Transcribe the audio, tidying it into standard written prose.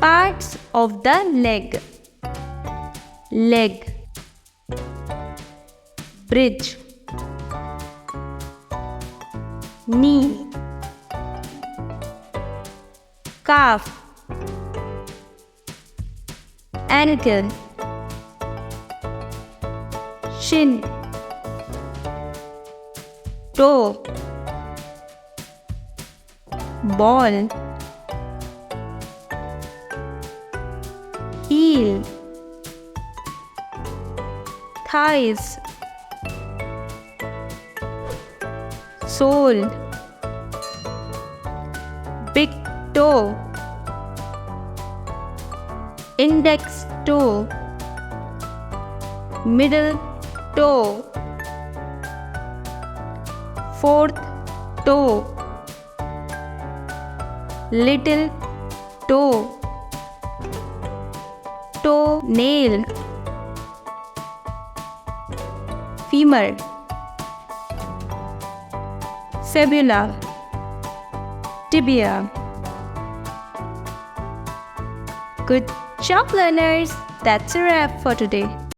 Parts of the leg. Leg, bridge, knee, calf, ankle, shin, toe, ball, heel, thighs, sole, big toe, index toe, middle toe, fourth toe, little toe, toe nail, femur, fibula, tibia. Good job, learners! That's a wrap for today.